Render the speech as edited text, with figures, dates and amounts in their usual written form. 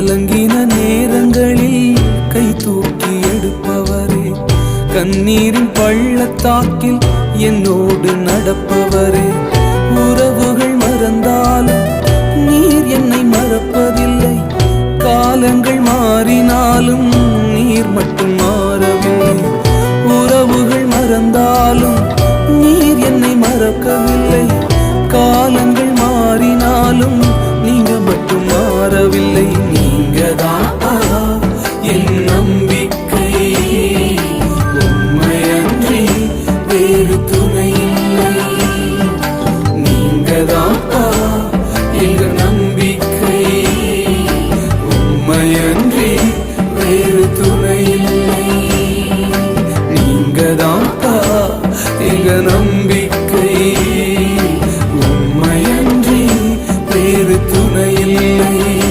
கலங்கின நேரங்களில் கை தூக்கி எடுப்பவரே, கண்ணீரின் பள்ளத்தாக்கில் என்னோடு நடப்பவரே, உறவுகள் மறந்தாலும் நீர் என்னை மறப்பதில்லை, காலங்கள் மாறினாலும் நீர் மட்டும் மாறவில்லை. உறவுகள் மறந்தாலும் நீர் என்னை மறக்கவில்லை, காலங்கள் மாறினாலும்